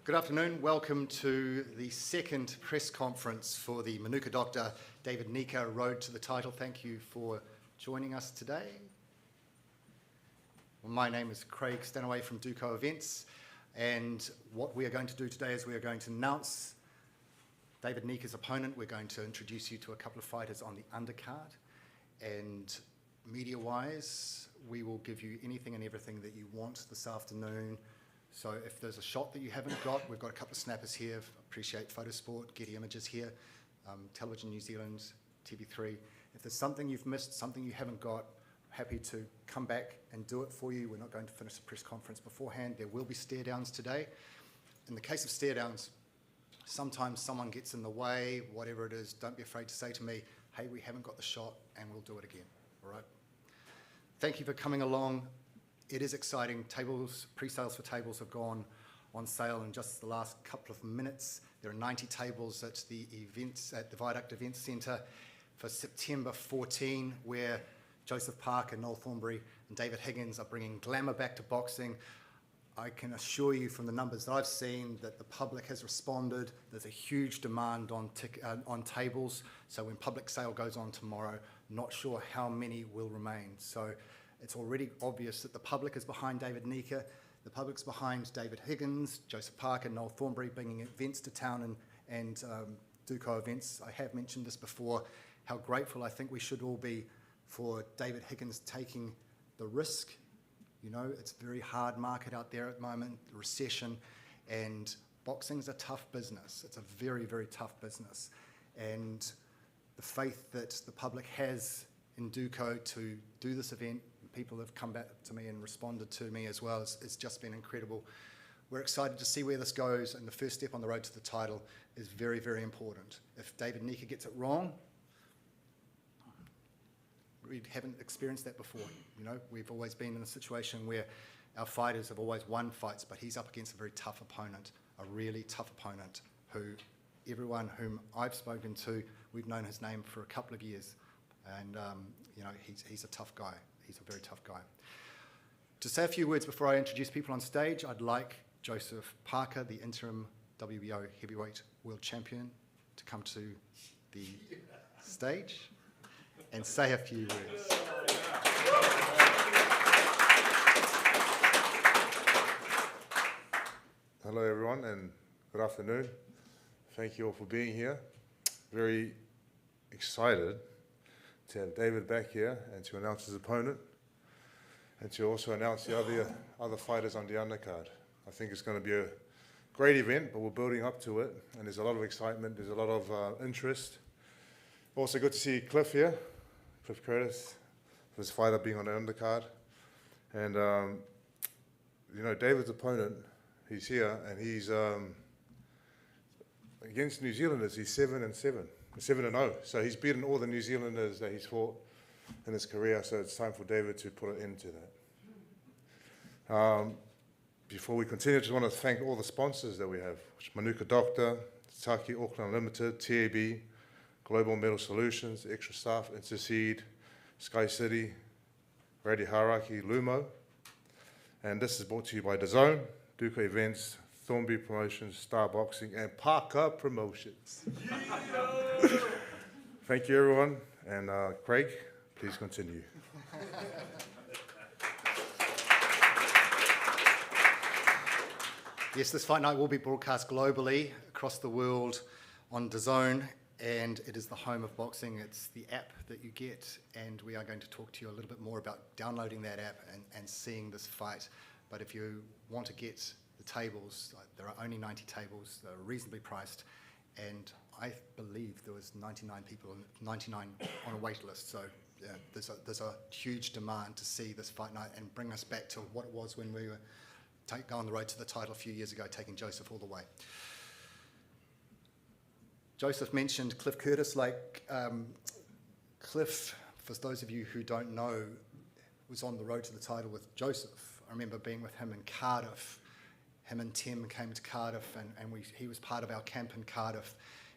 Good afternoon. Welcome to the second press conference for the Manuka Doctor David Nyika Road to the Title. Thank you for joining us today. Well, my name is Craig Stanaway from Duco Events, and what we are going to do today is we are going to announce David Nyika's opponent. We're going to introduce you to a couple of fighters on the undercard, and media-wise, we will give you anything and everything that you want this afternoon. So if there's a shot that you haven't got, we've got a couple of snappers here. Appreciate Photosport, Getty Images here, Television New Zealand, TV3. If there's something you've missed, something you haven't got, happy to come back and do it for you. We're not going to finish the press conference beforehand. There will be stare downs today. In the case of stare downs, sometimes someone gets in the way, whatever it is, don't be afraid to say to me, hey, we haven't got the shot, and we'll do it again, all right? Thank you for coming along. It is exciting. Tables, pre-sales for tables have gone on sale in just the last couple of minutes. There are 90 tables at the events at the Viaduct Events Centre for September 14, where Joseph Parker, Noel Thornbury and David Higgins are bringing glamour back to boxing. I can assure you from the numbers that I've seen that the public has responded. There's a huge demand on tables. So when public sale goes on tomorrow, not sure how many will remain. So it's already obvious that the public is behind David Nyika. The public's behind David Higgins, Joseph Parker, Noel Thornbury bringing events to town and Duco Events. I have mentioned this before, how grateful I think we should all be for David Higgins taking the risk. You know, it's a very hard market out there at the moment, the recession, and boxing's a tough business. It's a very, very tough business. And the faith that the public has in Duco to do this event, people have come back to me and responded to me as well. It's just been incredible. We're excited to see where this goes, and the first step on the road to the title is very, very important. If David Nyika gets it wrong, we haven't experienced that before. You know, we've always been in a situation where our fighters have always won fights, but he's up against a very tough opponent, a really tough opponent who everyone whom I've spoken to, we've known his name for a couple of years, and you know, he's a tough guy. He's a very tough guy. To say a few words before I introduce people on stage, I'd like Joseph Parker, the interim WBO heavyweight world champion, to come to the stage and say a few words. Hello everyone and good afternoon. Thank you all for being here. Very excited to have David back here and to announce his opponent and to also announce the other fighters on the undercard. I think it's going to be a great event, but we're building up to it and there's a lot of excitement, there's a lot of interest. Also good to see Cliff here, Cliff Curtis, his fighter being on the undercard. And you know, David's opponent, he's here and he's against New Zealanders, he's 7-7. 7-0, so he's beaten all the New Zealanders that he's fought in his career, so it's time for David to put an end to that. Before we continue, I just want to thank all the sponsors that we have, Manuka Doctor, Taki Auckland Limited, TAB, Global Metal Solutions, Extra Staff, Intercede, Sky City, Radio Haraki, Lumo, and this is brought to you by DAZN, Duco Events, Thornbury Promotions, Star Boxing, and Parker Promotions. Thank you, everyone. And Craig, please continue. Yes, this fight night will be broadcast globally across the world on DAZN, and it is the home of boxing. It's the app that you get, and we are going to talk to you a little bit more about downloading that app and seeing this fight. But if you want to get the tables, there are only 90 tables, they're reasonably priced, and I believe there was 99 on a wait list, so yeah, there's a huge demand to see this fight night and bring us back to what it was when we were going on the road to the title a few years ago, taking Joseph all the way. Joseph mentioned Cliff Curtis. Cliff, for those of you who don't know, was on the road to the title with Joseph. I remember being with him in Cardiff. Him and Tim came to Cardiff, and he was part of our camp in Cardiff,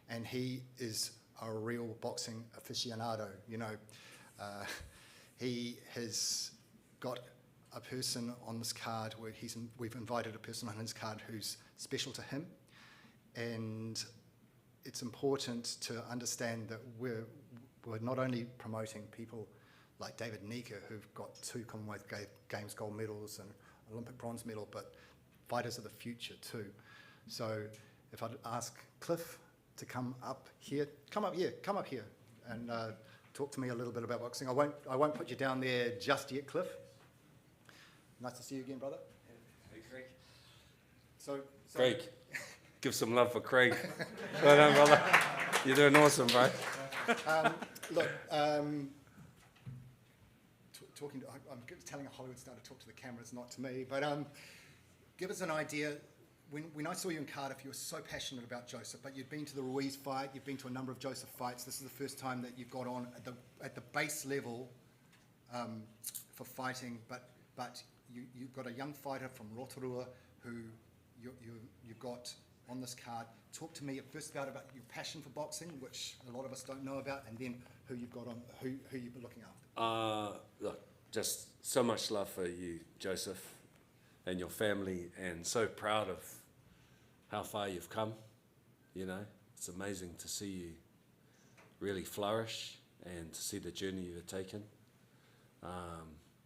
and he is a real boxing aficionado. You know, he has got a person on this card where we've invited a person on his card who's special to him. And it's important to understand that we're not only promoting people like David Nyika, who've got 2 Commonwealth Games gold medals and Olympic bronze medal, but fighters of the future too. So if I'd ask Cliff to come up here, and talk to me a little bit about boxing. I won't put you down there just yet, Cliff. Nice to see you again, brother. Hey, Craig. So Craig, give some love for Craig. Well done, brother. You're doing awesome, bro. Look, I'm telling a Hollywood star to talk to the cameras, not to me, but give us an idea. When I saw you in Cardiff, you were so passionate about Joseph, but you'd been to the Ruiz fight, you've been to a number of Joseph fights. This is the first time that you've got on at the base level for fighting, but you've got a young fighter from Rotorua who you've got on this card. Talk to me first about your passion for boxing, which a lot of us don't know about, and then who you've got on, who you've been looking after. Look, just so much love for you, Joseph, and your family, and so proud of how far you've come. You know, it's amazing to see you really flourish and to see the journey you've taken.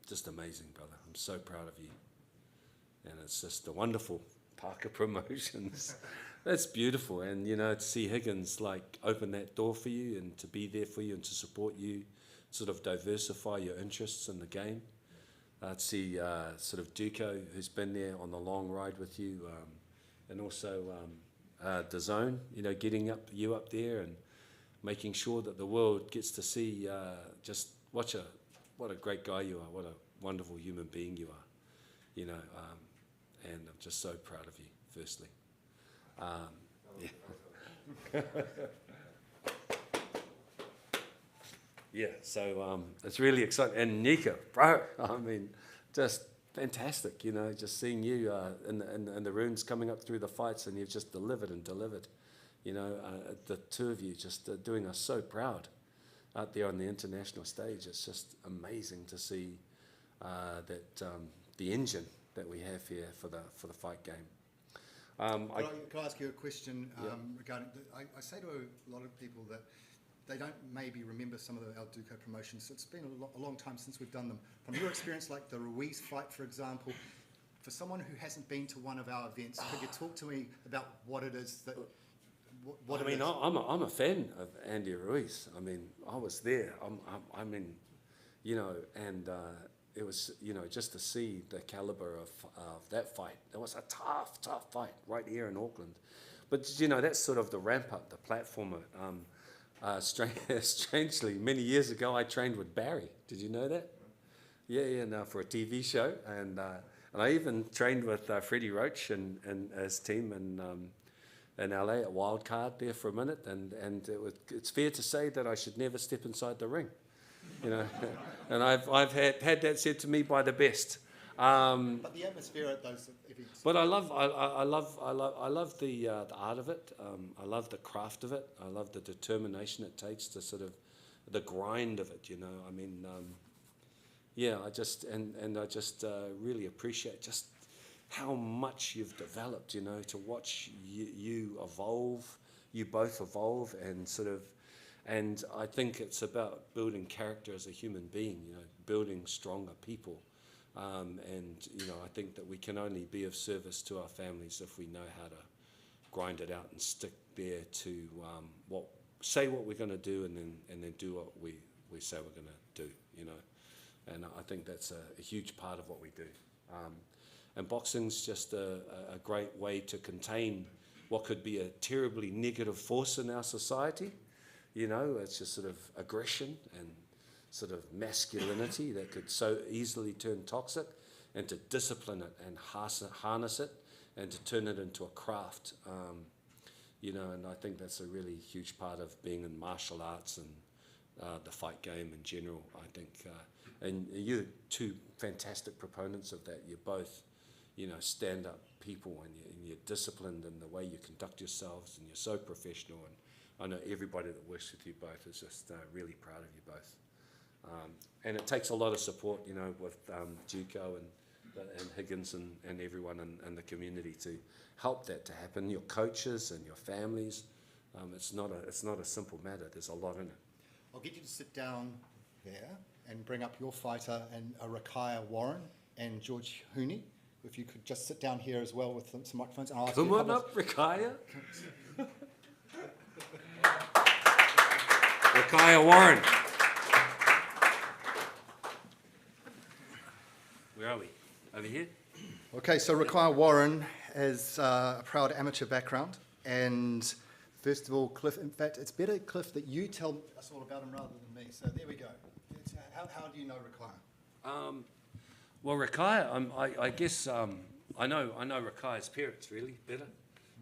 Just amazing, brother. I'm so proud of you. And it's just a wonderful Parker Promotions. That's beautiful. And, you know, to see Higgins, like, open that door for you and to be there for you and to support you, sort of diversify your interests in the game. To see sort of Duco, who's been there on the long ride with you, and also DAZN, you know, getting you up there and making sure that the world gets to see just what a great guy you are, what a wonderful human being you are, you know, and I'm just so proud of you, firstly. Yeah. Yeah, so it's really exciting. And Nyika, bro, I mean, just fantastic, you know, just seeing you in the rooms coming up through the fights, and you've just delivered, you know, the two of you just doing us so proud out there on the international stage. It's just amazing to see that the engine that we have here for the fight game. Can I ask you a question regarding? I say to a lot of people that they don't maybe remember some of our Duco promotions. It's been a long time since we've done them. From your experience, like the Ruiz fight, for example, for someone who hasn't been to one of our events, could you talk to me about what it is that? What I mean, I'm a fan of Andy Ruiz. I mean, I was there. I mean, you know, and it was, you know, just to see the caliber of that fight. It was a tough fight right here in Auckland. But, you know, that's sort of the ramp up, the platform. Strangely, many years ago, I trained with Barry. Did you know that? Yeah, no, for a TV show. And I even trained with Freddie Roach and his team in LA at Wildcard there for a minute. And it's fair to say that I should never step inside the ring. You know, and I've had that said to me by the best. But the atmosphere at those events. But I love the art of it. I love the craft of it. I love the determination it takes to sort of the grind of it. You know, I mean, yeah. I just really appreciate just how much you've developed. You know, to watch you evolve, you both evolve, and sort of. And I think it's about building character as a human being. You know, building stronger people. And, you know, I think that we can only be of service to our families if we know how to grind it out and stick there to say what we're going to do and then do what we say we're going to do, you know. And I think that's a huge part of what we do. And boxing's just a great way to contain what could be a terribly negative force in our society. You know, it's just sort of aggression and sort of masculinity that could so easily turn toxic, and to discipline it and harness it and to turn it into a craft, you know, and I think that's a really huge part of being in martial arts and the fight game in general, I think. And you're two fantastic proponents of that. You're both, you know, stand-up people, and you're disciplined in the way you conduct yourselves, and you're so professional, and I know everybody that works with you both is just really proud of you both. And it takes a lot of support, you know, with Duco and Higgins and everyone in the community to help that to happen. Your coaches and your families. It's not a simple matter. There's a lot in it. I'll get you to sit down there and bring up your fighter and Rakaya Warren and George Hooney. If you could just sit down here as well with some microphones. And I'll ask you Come a on couple up, Rakaya. Rakaya Warren. Where are we? Over here? Okay, so Rakaya Warren has a proud amateur background. And first of all, Cliff, in fact, it's better, Cliff, that you tell us all about him rather than me. So there we go. How do you know Rakaya? Well, Rakaya, I guess I know Rakaya's parents really better.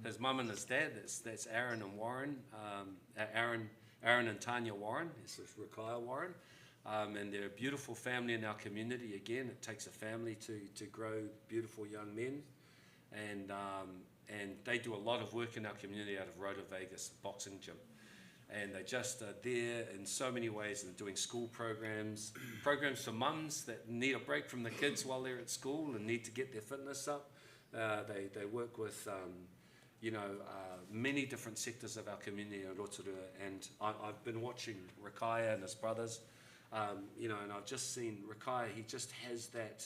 His mum and his dad. That's Aaron and Warren. Aaron and Tanya Warren. This is Rakaya Warren, and they're a beautiful family in our community. Again, it takes a family to grow beautiful young men, and they do a lot of work in our community out of Roto Vegas boxing gym. And they just are there in so many ways, and doing school programs for mums that need a break from the kids while they're at school and need to get their fitness up. They work with many different sectors of our community in Rotorua, and I've been watching Rakaya and his brothers, and I've just seen Rakaya. He just has that.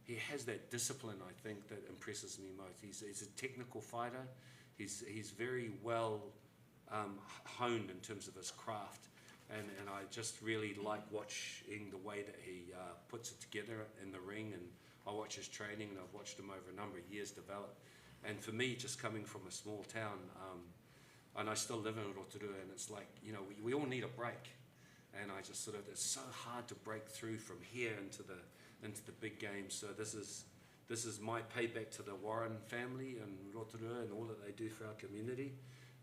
He has that discipline, I think, that impresses me most. He's a technical fighter. He's very well honed in terms of his craft, and I just really like watching the way that he puts it together in the ring, and I watch his training, and I've watched him over a number of years develop. And for me, just coming from a small town, and I still live in Rotorua, and it's like, we all need a break, and I just it's so hard to break through from here into the big game. So this is my payback to the Warren family and Rotorua and all that they do for our community,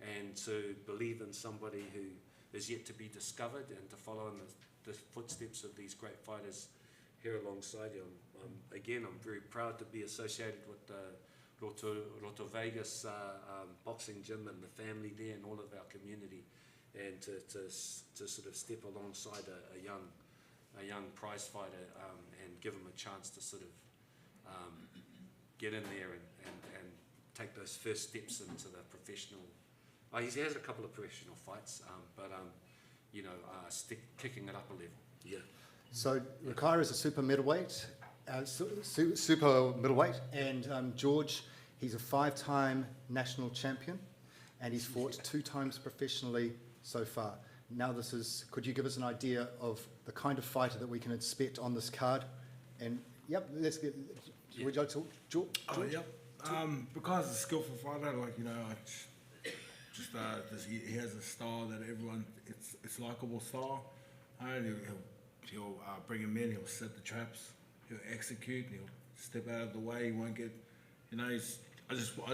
and to believe in somebody who is yet to be discovered, and to follow in the footsteps of these great fighters here alongside you. I'm very proud to be associated with the Roto Vegas boxing gym and the family there and all of our community, and to sort of step alongside a young prize fighter and give him a chance to sort of get in there and take those first steps into the professional. He has a couple of professional fights, but kicking it up a level. Yeah. So Rakaya is a super middleweight, and George, he's a 5-time national champion, and he's fought 2 times professionally so far. Now could you give us an idea of the kind of fighter that we can expect on this card? And let's get. Yeah. Would you like to talk, George? Oh, yep. Because he's a skillful fighter, he has a style that everyone, it's likable style. And he'll bring him in, he'll set the traps, he'll execute, he'll step out of the way, he won't get, I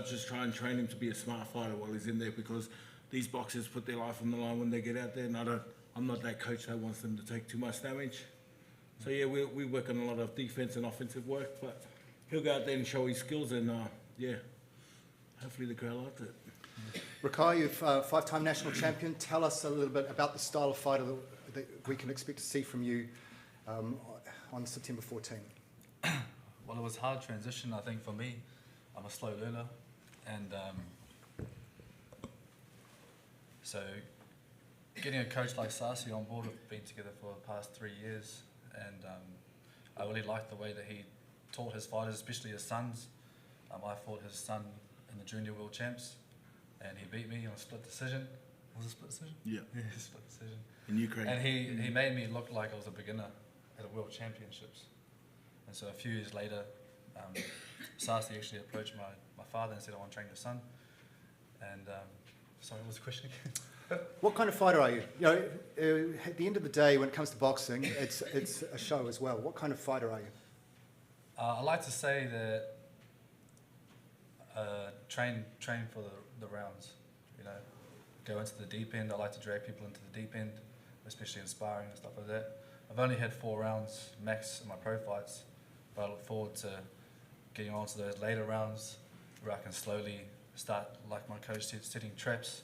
just try and train him to be a smart fighter while he's in there, because these boxers put their life on the line when they get out there, and I'm not that coach that wants them to take too much damage. So yeah, we work on a lot of defense and offensive work, but he'll go out there and show his skills, and hopefully the crowd liked it. Rakaya, you're 5-time national champion. Tell us a little bit about the style of fighter that we can expect to see from you on September 14. Well, it was a hard transition, I think, for me. I'm a slow learner, and so getting a coach like Sasi on board, we've been together for the past 3 years, and I really liked the way that he taught his fighters, especially his sons. I fought his son in the Junior World Champs, and he beat me on a split decision. Was it a split decision? Yeah. Yeah, split decision. In Ukraine. And he made me look like I was a beginner at the World Championships. And so a few years later, Sasi actually approached my father and said, I want to train your son. And sorry, what was the question again? What kind of fighter are you? At the end of the day, when it comes to boxing, it's a show as well. What kind of fighter are you? I like to say that train for the rounds. Go into the deep end. I like to drag people into the deep end, especially in sparring and stuff like that. I've only had 4 rounds max in my pro fights, but I look forward to getting on to those later rounds where I can slowly start, like my coach said, setting traps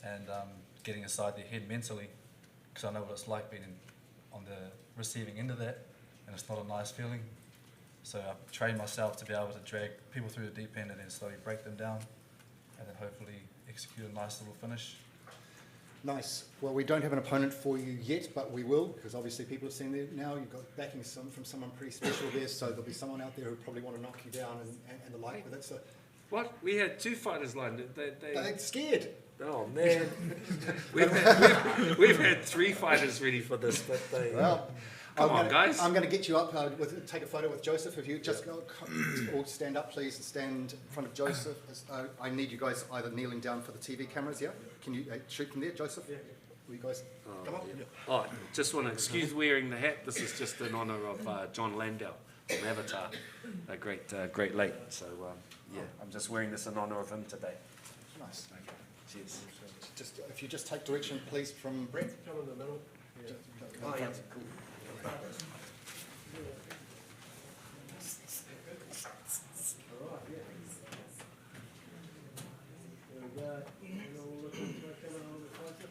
and getting inside their head mentally, because I know what it's like being on the receiving end of that, and it's not a nice feeling. So I've trained myself to be able to drag people through the deep end and then slowly break them down, and then hopefully execute a nice little finish. Nice. Well, we don't have an opponent for you yet, but we will, because obviously people have seen it now. You've got backing from someone pretty special there, so there'll be someone out there who probably want to knock you down and the like with it. So What? We had 2 fighters lined up. they're scared. Oh man, we've had 3 fighters ready for this, but they. Well, Come on, guys. I'm going to get you up, take a photo with Joseph. If you just all stand up, please, and stand in front of Joseph. I need you guys either kneeling down for the TV cameras, yeah? Can you shoot from there, Joseph? Yeah. Will you guys come up? Yeah. Oh, just want to excuse wearing the hat. This is just in honour of John Landau from Avatar, a great late. So, yeah, I'm just wearing this in honour of him today. Nice. Okay. Cheers. Just, if you just take direction, please, from Brett. Come in the middle. Yeah. Oh, yeah, cool. All right, yeah. There we go. And we'll look into the camera a little bit closer.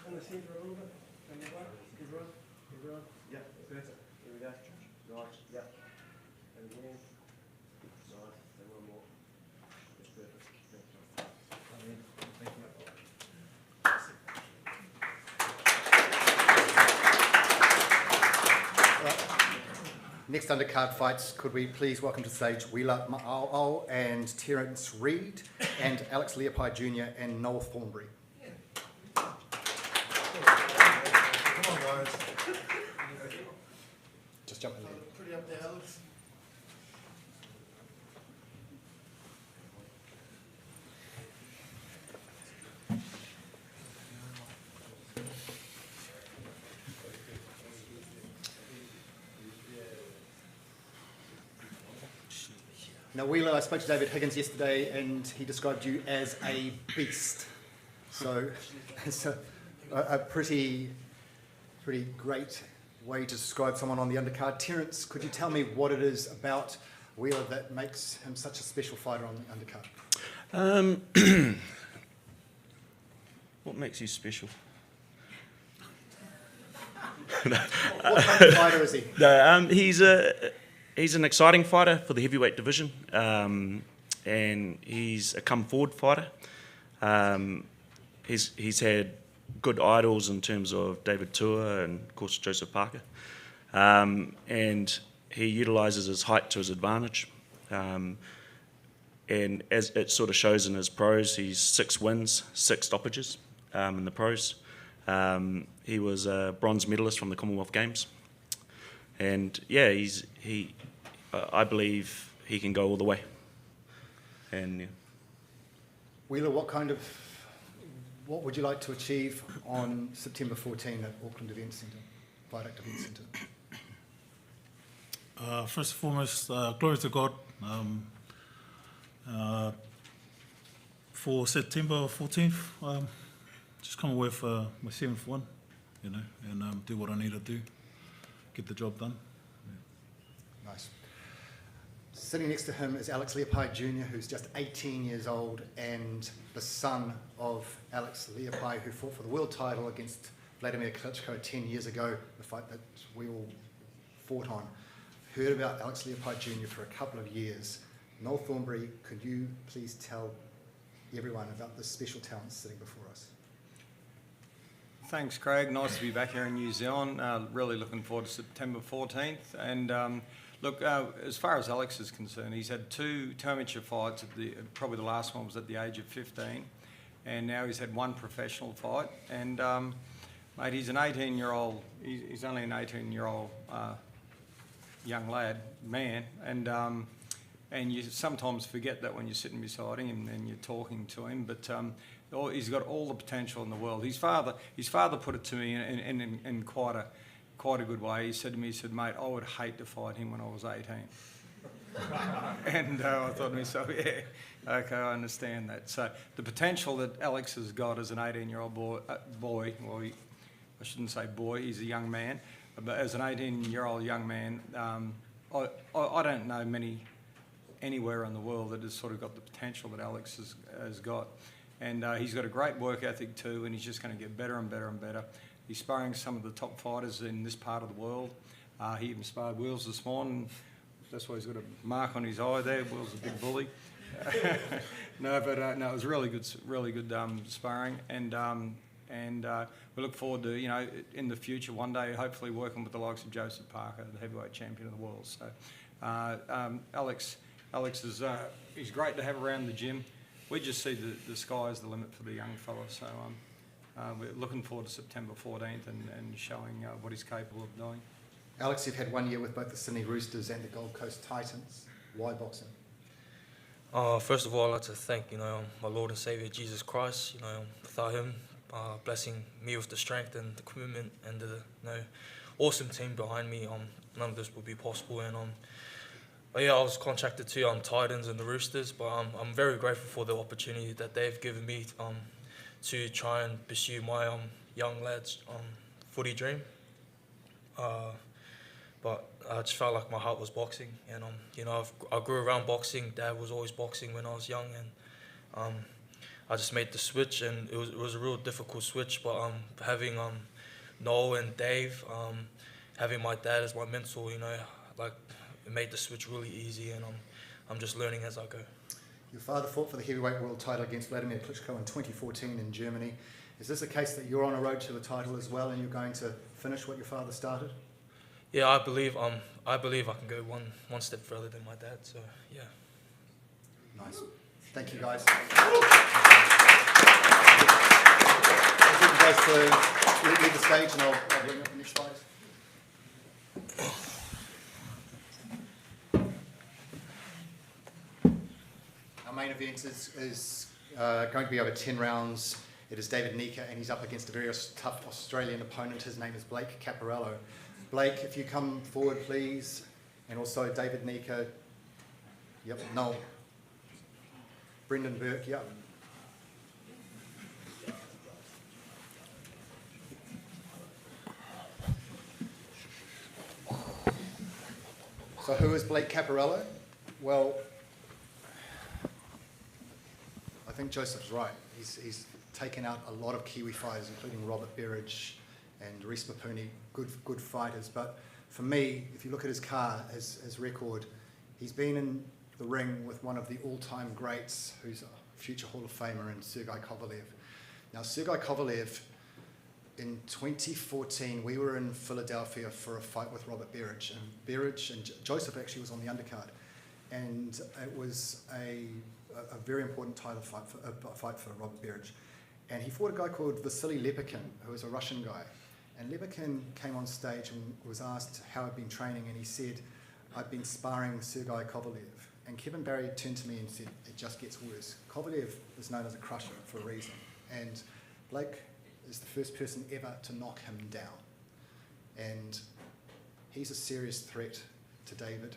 On the centre a little bit. And the right. Everyone. Yeah, perfect. There we go. Right, yeah. And again. Nice. And one more. That's perfect. Thank you. Next undercard fights, could we please welcome to the stage Wheeler Ma'au and Terence Reid and Alex Leapai Jr. and Noel Thornbury. Come on, guys. Just jump in there. Pretty up there, Alex. Now, Wheeler, I spoke to David Higgins yesterday and he described you as a beast. So it's a pretty great way to describe someone on the undercard. Terence, could you tell me what it is about Wheeler that makes him such a special fighter on the undercard? What makes you special? What kind of fighter is he? No, he's an exciting fighter for the heavyweight division, and he's a come forward fighter. He's had good idols in terms of David Tua and of course Joseph Parker, and he utilises his height to his advantage. And as it sort of shows in his pros, he's 6 wins, 6 stoppages in the pros. He was a bronze medalist from the Commonwealth Games, and yeah, I believe he can go all the way. And yeah. Wheeler, what would you like to achieve on September 14 at Auckland Events Centre, Fight Act Events Centre? First and foremost, glory to God. For September 14th, just come away for my 7th one, and do what I need to do, get the job done. Yeah. Nice. Sitting next to him is Alex Leapai Jr., who's just 18 years old and the son of Alex Leapai, who fought for the world title against Vladimir Klitschko 10 years ago, the fight that we all fought on. Heard about Alex Leapai Jr. for a couple of years. Noel Thornbury, could you please tell everyone about the special talent sitting before us? Thanks, Craig. Nice to be back here in New Zealand. Really looking forward to September 14th. And look, as far as Alex is concerned, he's had 2 amateur fights. Probably the last one was at the age of 15. And now he's had 1 professional fight. And, mate, he's an 18-year-old, he's only an 18-year-old young man. And you sometimes forget that when you're sitting beside him and you're talking to him. But he's got all the potential in the world. His father put it to me in quite a good way. He said to me, mate, I would hate to fight him when I was 18. And I thought to myself, yeah, okay, I understand that. So the potential that Alex has got as an 18-year-old boy, well, I shouldn't say boy, he's a young man, but as an 18-year-old young man, I don't know many anywhere in the world that has sort of got the potential that Alex has got. And he's got a great work ethic too, and he's just going to get better and better and better. He's sparring some of the top fighters in this part of the world. He even sparred Wheels this morning, that's why he's got a mark on his eye there. Will's a big bully. No, it was really good sparring, and we look forward to, you know, in the future one day hopefully working with the likes of Joseph Parker, the heavyweight champion of the world. So Alex is he's great to have around the gym. We just see the sky as the limit for the young fella. So we're looking forward to September 14th and showing what he's capable of doing. Alex, you've had 1 year with both the Sydney Roosters and the Gold Coast Titans. Why boxing? First of all, I'd like to thank, you know, my Lord and Saviour Jesus Christ. You know, without Him blessing me with the strength and the commitment and the, you know, awesome team behind me, none of this would be possible. And but yeah, I was contracted to Titans and the Roosters, but I'm very grateful for the opportunity that they've given me to try and pursue my young lads' footy dream. But I just felt like my heart was boxing, and you know, I grew around boxing. Dad was always boxing when I was young, and I just made the switch, and it was a real difficult switch. But having Noel and Dave, having my dad as my mentor, you know, like it made the switch really easy, and I'm just learning as I go. Your father fought for the heavyweight world title against Vladimir Klitschko in 2014 in Germany. Is this a case that you're on a road to the title as well, and you're going to finish what your father started? Yeah, I believe I can go one step further than my dad. So yeah. Nice. Thank you, guys. Thank you guys to leave the stage, and I'll bring up the next slide. Our main event is going to be over 10 rounds. It is David Nyika, and he's up against a very tough Australian opponent. His name is Blake Caporello. Blake, if you come forward, please. And also David Nyika. Yep, Noel. Brendan Burke, yep. So who is Blake Caporello? Well, I think Joseph's right. He's taken out a lot of Kiwi fighters, including Robert Berridge and Reese Mapuni, good fighters. But for me, if you look at his his record, he's been in the ring with one of the all-time greats, who's a future Hall of Famer, in Sergei Kovalev. Now, Sergei Kovalev, in 2014, we were in Philadelphia for a fight with Robert Berridge, and Joseph actually was on the undercard, and it was a very important title fight for Robert Berridge. And he fought a guy called Vasily Lepikin, who was a Russian guy. And Lepikin came on stage and was asked how he'd been training, and he said, "I've been sparring Sergei Kovalev." And Kevin Barry turned to me and said, "It just gets worse." Kovalev is known as a crusher for a reason. And Blake is the first person ever to knock him down. And he's a serious threat to David.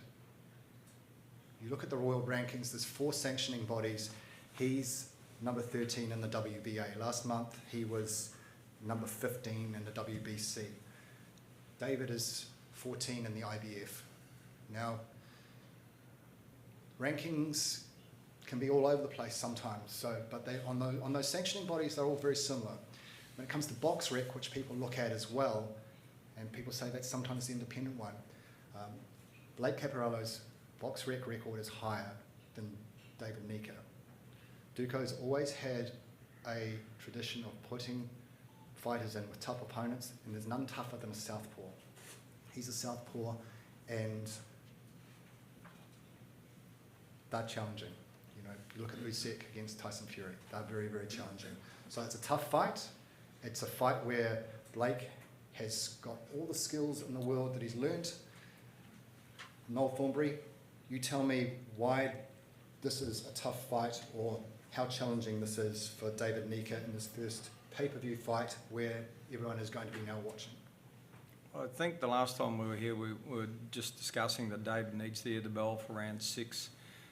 You look at the Royal rankings, there's 4 sanctioning bodies. He's number 13 in the WBA. Last month, he was number 15 in the WBC. David is 14 in the IBF. Now, rankings can be all over the place sometimes, but they, on those sanctioning bodies, they're all very similar. When it comes to box rec, which people look at as well, and people say that's sometimes the independent one, Blake Caporello's box rec record is higher than David Nyika. Duco's always had a tradition of putting fighters in with tough opponents, and there's none tougher than a southpaw. He's a southpaw, and they're challenging. You know, you look at Usyk against Tyson Fury. They're very, very challenging. So it's a tough fight. It's a fight where Blake has got all the skills in the world that he's learnt. Noel Thornbury, you tell me why this is a tough fight, or how challenging this is for David Nyika in his first pay-per-view fight where everyone is going to be now watching. I think the last time we were here, we were just discussing that David needs to hear the bell for round 6,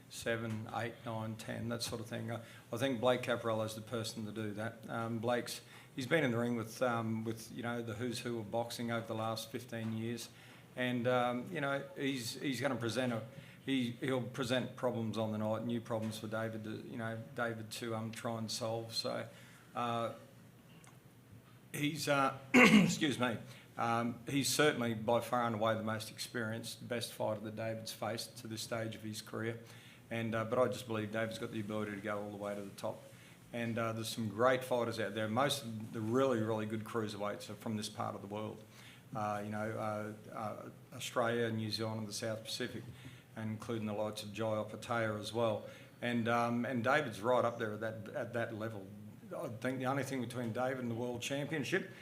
7, 8, 9, 10, that sort of thing. I think Blake Caporello is the person to do that. He's been in the ring with you know, the who's who of boxing over the last 15 years, and you know, he's going to present he'll present problems on the night, new problems for David to try and solve. So he's excuse me, He's certainly by far and away the most experienced, best fighter that David's faced to this stage of his career. And but I just believe David's got the ability to go all the way to the top. And there's some great fighters out there. Most of the really, really good cruiserweights are from this part of the world. Australia, New Zealand and the South Pacific, including the likes of Jai Opetaia as well. And David's right up there at that level. I think the only thing between David and the World Championship,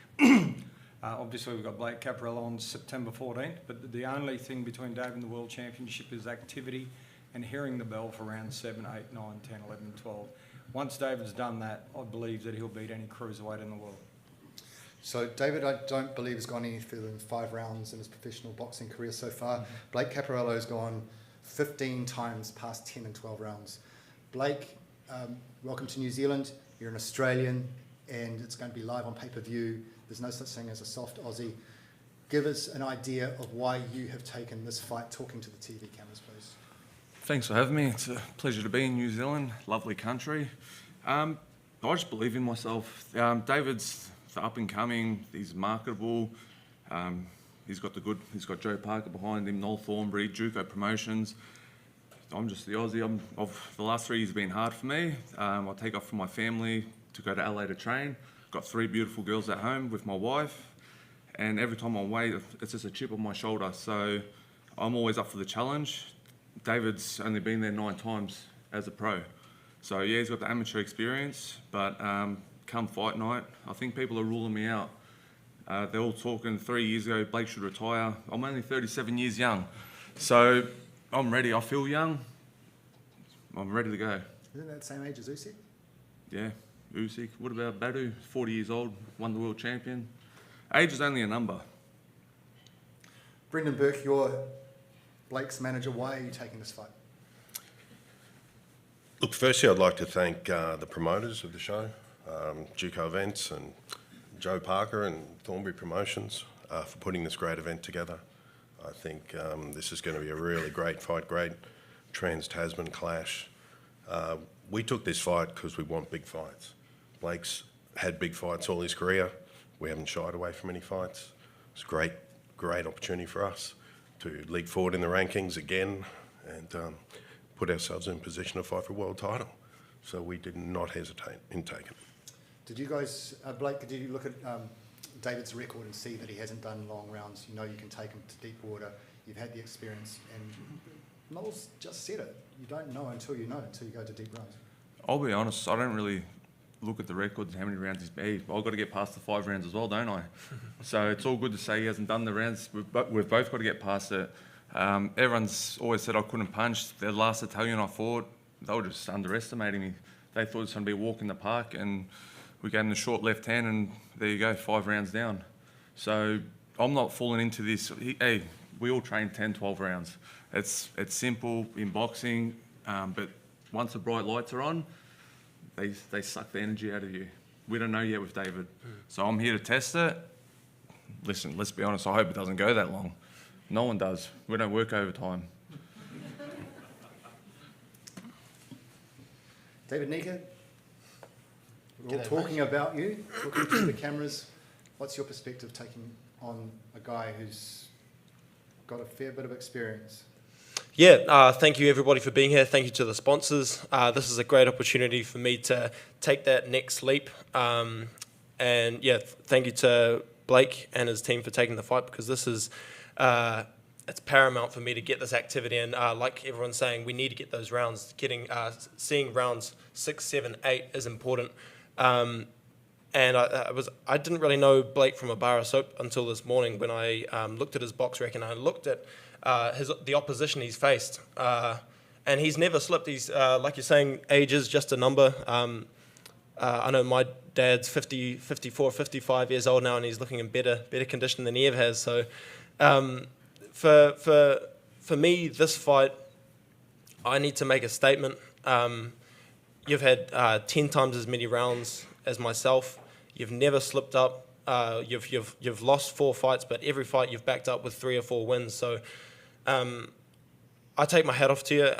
obviously we've got Blake Caparello on September 14th, but the only thing between David and the World Championship is activity and hearing the bell for rounds 7, 8, 9, 10, 11, 12. Once David's done that, I believe that he'll beat any cruiserweight in the world. So David, I don't believe, has gone any further than 5 rounds in his professional boxing career so far. Mm-hmm. Blake Caparello's gone 15 times past 10 and 12 rounds. Blake, welcome to New Zealand. You're an Australian, and it's going to be live on pay-per-view. There's no such thing as a soft Aussie. Give us an idea of why you have taken this fight, talking to the TV cameras, please. Thanks for having me. It's a pleasure to be in New Zealand, lovely country. I just believe in myself. David's up and coming, he's marketable. He's got Joe Parker behind him, Noel Thornbury, Duco Promotions. I'm just the Aussie. The last 3 years have been hard for me. I take off from my family to go to LA to train. Got 3 beautiful girls at home with my wife. And every time I'm away, it's just a chip on my shoulder. So I'm always up for the challenge. David's only been there 9 times as a pro. So yeah, he's got the amateur experience, but come fight night, I think people are ruling me out. They're all talking 3 years ago, Blake should retire. I'm only 37 years young. So I'm ready. I feel young. I'm ready to go. Isn't that the same age as Usyk? Yeah, Usyk. What about Badu? 40 years old, won the world champion. Age is only a number. Brendan Burke, you're Blake's manager. Why are you taking this fight? Look, firstly, I'd like to thank the promoters of the show, Duco Events and Joe Parker and Thornbury Promotions for putting this great event together. I think this is going to be a really great fight, great trans-Tasman clash. We took this fight because we want big fights. Blake's had big fights all his career. We haven't shied away from any fights. It's a great opportunity for us to leap forward in the rankings again and put ourselves in position to fight for a world title. So we did not hesitate in taking it. Did you guys, Blake, did you look at David's record and see that he hasn't done long rounds? You know you can take him to deep water. You've had the experience, and Noel's just said it. You don't know until you know, until you go to deep rounds. I'll be honest, I don't really look at the records and how many rounds he's made. I've got to get past the 5 rounds as well, don't I? So it's all good to say he hasn't done the rounds. We've both got to get past it. Everyone's always said I couldn't punch. The last Italian I fought, they were just underestimating me. They thought it was going to be a walk in the park, and we gave him the short left hand, and there you go, 5 rounds down. So I'm not falling into this. Hey, we all train 10, 12 rounds. It's simple in boxing, but once the bright lights are on, they suck the energy out of you. We don't know yet with David. So I'm here to test it. Listen, let's be honest, I hope it doesn't go that long. No one does. We don't work overtime. David Nyika, we're all talking about you, looking through the cameras. What's your perspective taking on a guy who's got a fair bit of experience? Yeah, thank you everybody for being here. Thank you to the sponsors. This is a great opportunity for me to take that next leap. And yeah, thank you to Blake and his team for taking the fight, because this is it's paramount for me to get this activity. And like everyone's saying, we need to get those rounds. Seeing rounds 6, 7, 8 is important. And I didn't really know Blake from a bar of soap until this morning when I looked at his box rec and I looked at the opposition he's faced. And he's never slipped. He's, like you're saying, age is just a number. I know my dad's 54, 55 years old now, and he's looking in better condition than he ever has. So for me, this fight, I need to make a statement. You've had 10 times as many rounds as myself. You've never slipped up. You've lost 4 fights, but every fight you've backed up with 3 or 4 wins. So I take my hat off to you,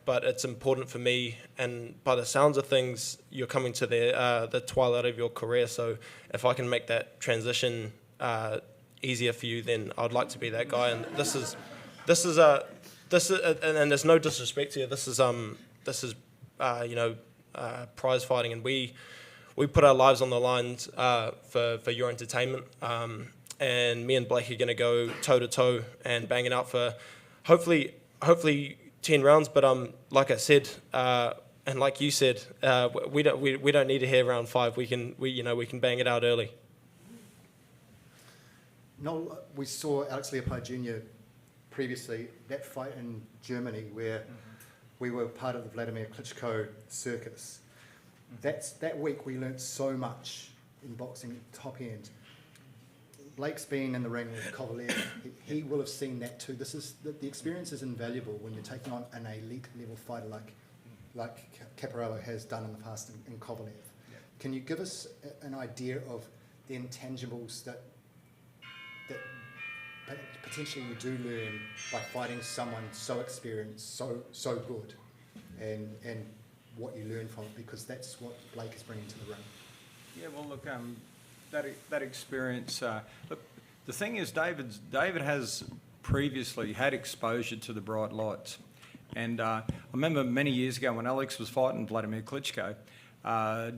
but it's important for me. And by the sounds of things, you're coming to the twilight of your career. So if I can make that transition easier for you, then I'd like to be that guy. And this is and there's no disrespect here. This is prize fighting, and we put our lives on the line for your entertainment. And me and Blake are going to go toe to toe and bang it out for hopefully 10 rounds. But like I said, and like you said, we don't need to hear round 5. We can bang it out early. No, we saw Alex Leopold Jr. previously, that fight in Germany where we were part of the Vladimir Klitschko circus. That week we learnt so much in boxing top end. Blake's been in the ring with Kovalev. He will have seen that too. The experience is invaluable when you're taking on an elite level fighter like Caparello has done in the past in Kovalev. Yeah. Can you give us an idea of the intangibles that potentially you do learn by fighting someone so experienced, so good, and what you learn from it, because that's what Blake is bringing to the ring. Yeah, well, look, that experience. Look, the thing is, David has previously had exposure to the bright lights, and I remember many years ago when Alex was fighting Vladimir Klitschko,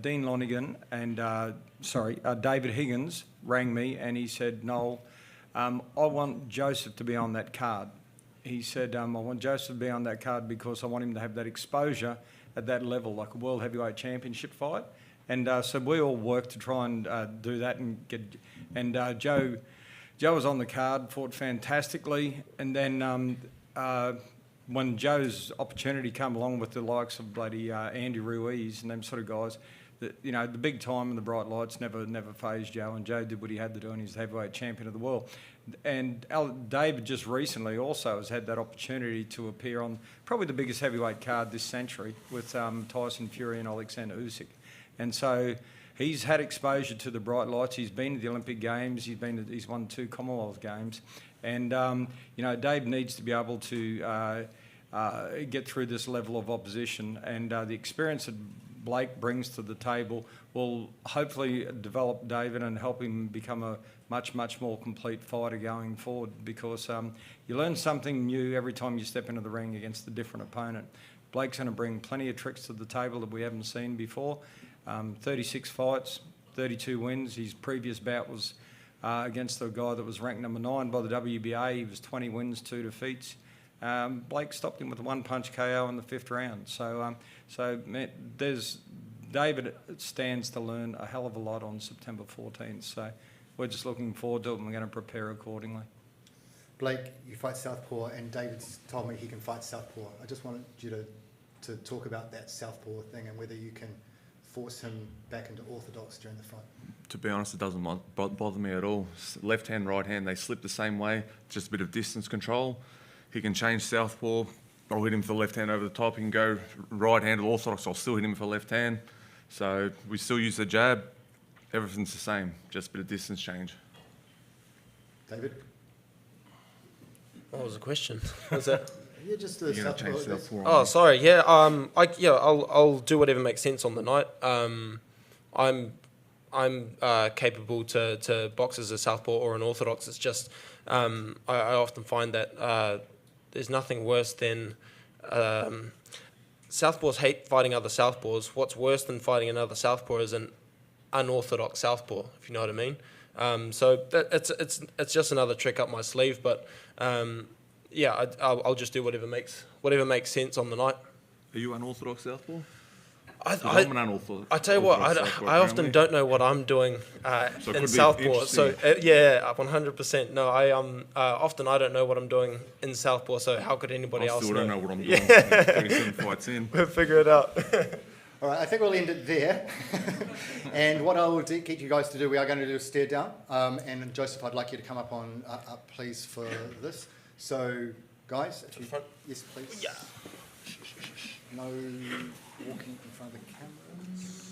Dean Lonigan and David Higgins rang me and he said, "Noel, I want Joseph to be on that card." He said, "I want Joseph to be on that card because I want him to have that exposure at that level, like a World Heavyweight Championship fight." And so we all worked to try and do that and get. And Joe was on the card, fought fantastically. And then when Joe's opportunity came along with the likes of bloody Andy Ruiz and them sort of guys, the big time and the bright lights never fazed Joe, and Joe did what he had to do, and he's the heavyweight champion of the world. And David just recently also has had that opportunity to appear on probably the biggest heavyweight card this century with Tyson Fury and Alexander Usyk. And so he's had exposure to the bright lights. He's been to the Olympic Games. He's won 2 Commonwealth Games. And, Dave needs to be able to get through this level of opposition. And the experience that Blake brings to the table will hopefully develop David and help him become a much, much more complete fighter going forward, because you learn something new every time you step into the ring against a different opponent. Blake's going to bring plenty of tricks to the table that we haven't seen before. 36 fights, 32 wins. His previous bout was against a guy that was ranked number 9 by the WBA. He was 20 wins, 2 defeats. Blake stopped him with a 1-punch KO in the 5th round. So David stands to learn a hell of a lot on September 14th. So we're just looking forward to it, and we're going to prepare accordingly. Blake, you fight southpaw, and David's told me he can fight southpaw. I just wanted you to talk about that southpaw thing and whether you can force him back into orthodox during the fight. To be honest, it doesn't bother me at all. Left hand, right hand, they slip the same way, just a bit of distance control. He can change southpaw. I'll hit him for the left hand over the top. He can go right hand or orthodox. I'll still hit him for the left hand. So we still use the jab. Everything's the same, just a bit of distance change. David? What was the question? What was that? Yeah, just the southpaw. Oh, sorry. Yeah. I'll do whatever makes sense on the night. I'm capable to box as a southpaw or an orthodox. It's just I often find that there's nothing worse than southpaws hate fighting other southpaws. What's worse than fighting another southpaw is an unorthodox southpaw, if you know what I mean. So it's just another trick up my sleeve. But I'll just do whatever makes sense on the night. Are you unorthodox southpaw? I'm an unorthodox. I tell you what, I often don't know what I'm doing in southpaw. So 100%. No, often I don't know what I'm doing in southpaw. So how could anybody else know? I still don't know what I'm doing. 37 fights in. We'll figure it out. All right, I think we'll end it there. And what I will get you guys to do, we are going to do a stare down. And Joseph, I'd like you to come up please, for this. So, guys, to the front. Yes, please. Yeah. No walking in front of the cameras.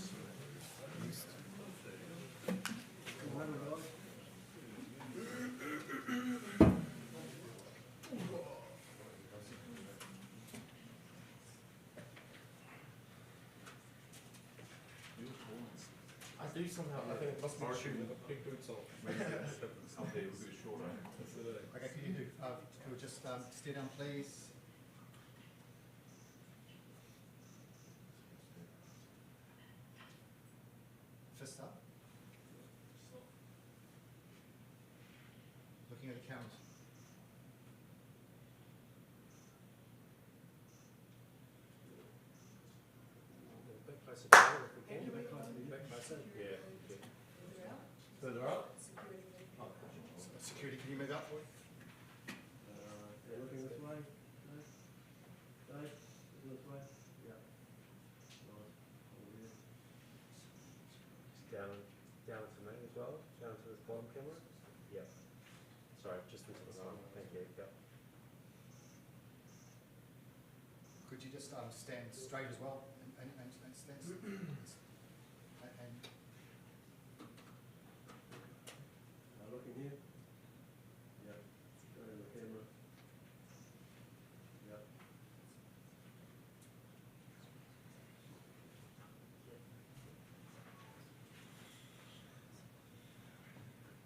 do somehow. I think it must be the shoe with the big boots on. Okay, can you do, can we just stay down, please? Fist up. Looking at the cameras. Back closer down if we can. Back closer. Yeah. Further up. Security, can you move up? They're looking this way. No? No? Looking this way? Yeah. Nice. Over here. Down to me as well. Down to this bottom camera. Yeah. Sorry, just into the sun. Thank you. Yep. Could you just stand straight as well and stand and Looking here. Yeah. Go to the camera. Yeah.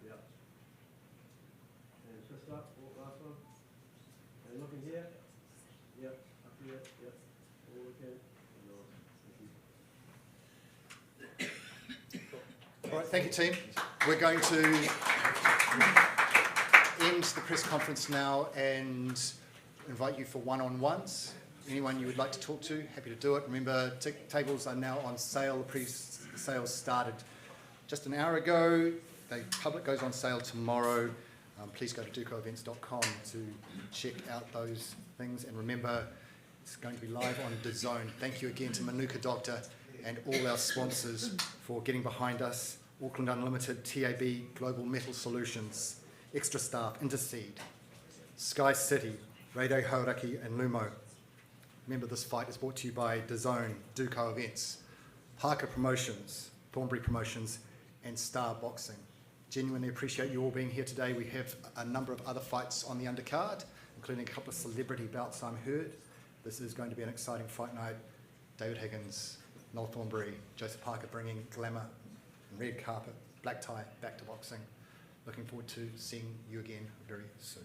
Yeah. And twist up, last one. And looking here. Yep, up here, yep. All looking. All right, thank you, team. We're going to end the press conference now and invite you for one-on-ones. Anyone you would like to talk to, happy to do it. Remember, tables are now on sale. The pre-sales started just an hour ago. The public goes on sale tomorrow. Please go to ducoevents.com to check out those things. And remember, it's going to be live on DAZN. Thank you again to Manuka Doctor and all our sponsors for getting behind us. Auckland Unlimited, TAB, Global Metal Solutions, Extra Staff, Interseed, Sky City, Radio Hauraki and Lumo. Remember, this fight is brought to you by DAZN, Duco Events, Parker Promotions, Thornbury Promotions, and Star Boxing. Genuinely appreciate you all being here today. We have a number of other fights on the undercard, including a couple of celebrity bouts, I'm heard. This is going to be an exciting fight night. David Higgins, Noel Thornbury, Joseph Parker bringing glamour and red carpet, black tie, back to boxing. Looking forward to seeing you again very soon.